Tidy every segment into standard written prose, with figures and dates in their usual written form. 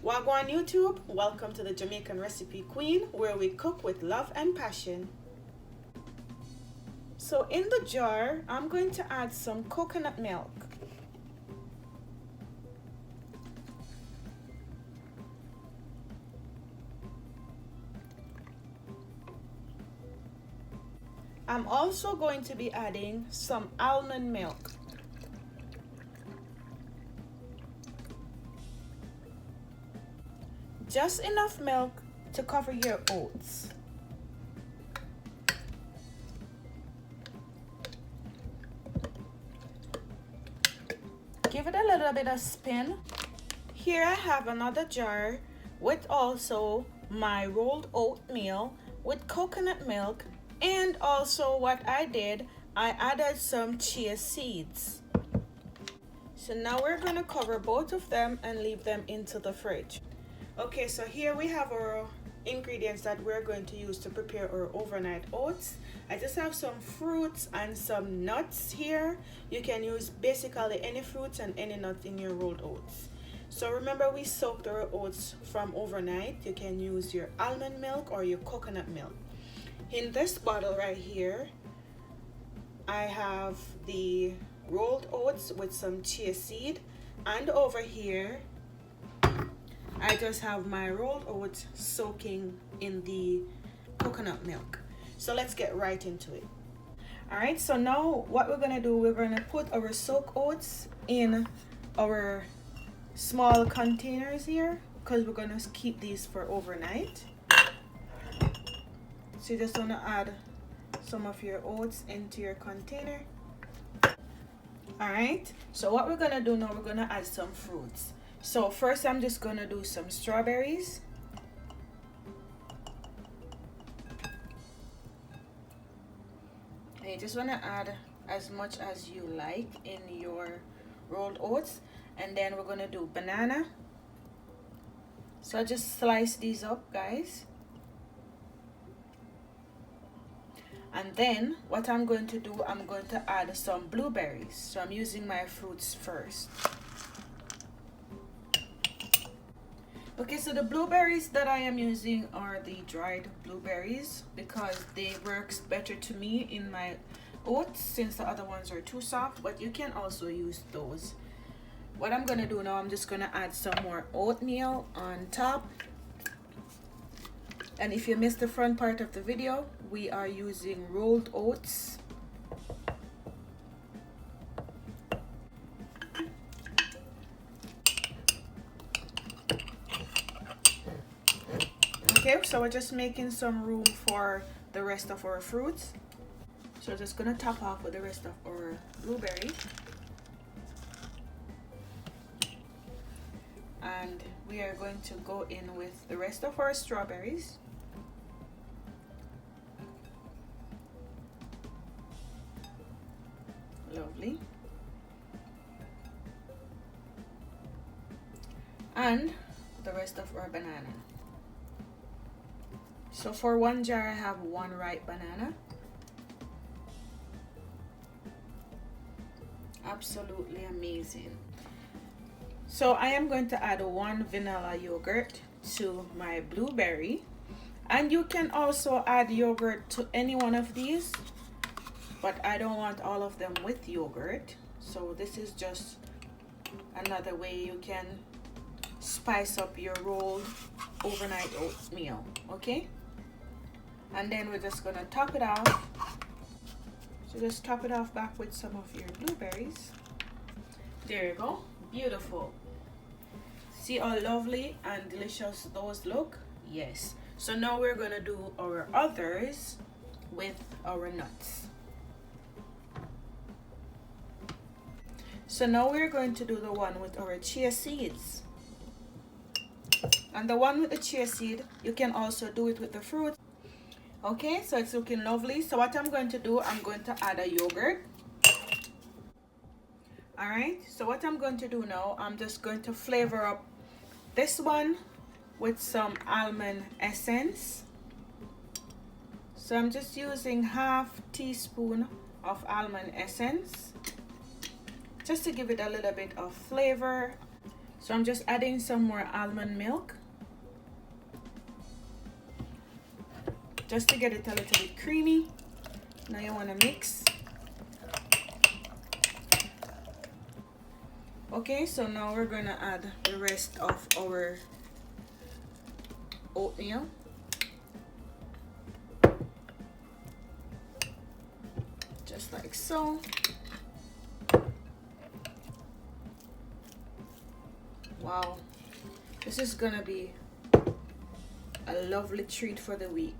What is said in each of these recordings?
Wagwan YouTube, welcome to the Jamaican Recipe Queen, where we cook with love and passion. So in the jar, I'm going to add some coconut milk. I'm also going to be adding some almond milk. Just enough milk to cover your oats. Give it a little bit of spin. Here I have another jar with also my rolled oatmeal with coconut milk, and also what I did, I added some chia seeds. So now we're going to cover both of them and leave them into the fridge. Okay, so here we have our ingredients that we're going to use to prepare our overnight oats. I just have some fruits and some nuts here. You can use basically any fruits and any nuts in your rolled oats. So remember, we soaked our oats from overnight. You can use your almond milk or your coconut milk. In this bottle right here, I have the rolled oats with some chia seed, and over here I just have my rolled oats soaking in the coconut milk. So let's get right into it. Alright, so now what we're gonna do, we're gonna put our soaked oats in our small containers here, because we're gonna keep these for overnight. So you just wanna add some of your oats into your container. Alright, so what we're gonna do now, we're gonna add some fruits. So first I'm just gonna do some strawberries. And you just wanna add as much as you like in your rolled oats. And then we're gonna do banana. So just slice these up, guys. And then what I'm going to do, I'm going to add some blueberries. So I'm using my fruits first. Okay, so the blueberries that I am using are the dried blueberries because they work better to me in my oats since the other ones are too soft, but you can also use those. What I'm gonna do now, I'm just gonna add some more oatmeal on top. And if you missed the front part of the video, we are using rolled oats. Okay, so we're just making some room for the rest of our fruits. So just gonna top off with the rest of our blueberry. And we are going to go in with the rest of our strawberries. Lovely. And the rest of our banana. So for one jar, I have one ripe banana. Absolutely amazing. So I am going to add one vanilla yogurt to my blueberry. And you can also add yogurt to any one of these, but I don't want all of them with yogurt. So this is just another way you can spice up your rolled overnight oatmeal, okay? And then we're just gonna top it off. So just top it off back with some of your blueberries. There you go, beautiful. See how lovely and delicious those look? Yes. So now we're gonna do our others with our nuts. So now we're going to do the one with our chia seeds. And the one with the chia seed, you can also do it with the fruit. Okay, so it's looking lovely. So what I'm going to do, I'm going to add a yogurt. Alright, so what I'm going to do now, I'm just going to flavor up this one with some almond essence. So I'm just using half teaspoon of almond essence just to give it a little bit of flavor. So I'm just adding some more almond milk just to get it a little bit creamy. Now you want to mix. Okay, so now we're going to add the rest of our oatmeal. Just like so. Wow, this is gonna be a lovely treat for the week.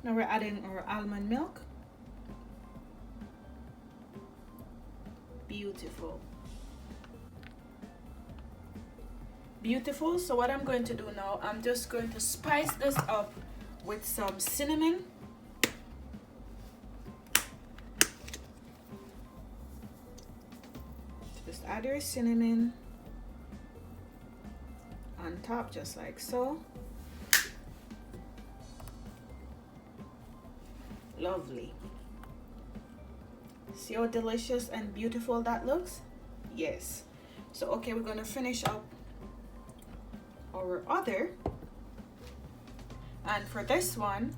Now we're adding our almond milk. Beautiful. Beautiful. So what I'm going to do now, I'm just going to spice this up with some cinnamon. Just add your cinnamon on top, just like so. Lovely. See how delicious and beautiful that looks? Yes. So okay, we're going to finish up our other, and for this one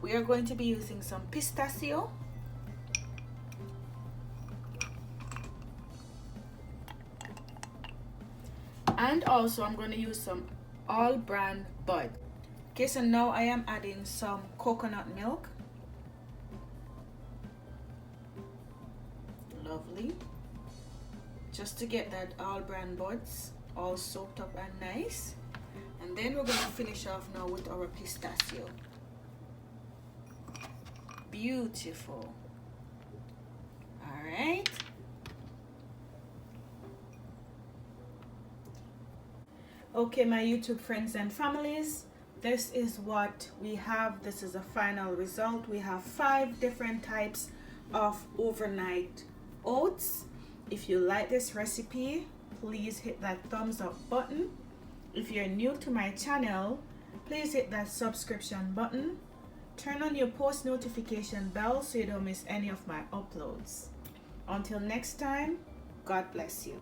we are going to be using some pistachio, and also I'm going to use some all brand bud. Okay, so now I am adding some coconut milk. Lovely. Just to get that all brand buds all soaked up and nice. And then we're going to finish off now with our pistachio. Beautiful. All right. Okay, my YouTube friends and families, this is what we have. This is a final result. We have 5 different types of overnight oats. If you like this recipe, please hit that thumbs up button. If you're new to my channel, please hit that subscription button. Turn on your post notification bell so you don't miss any of my uploads. Until next time, God bless you.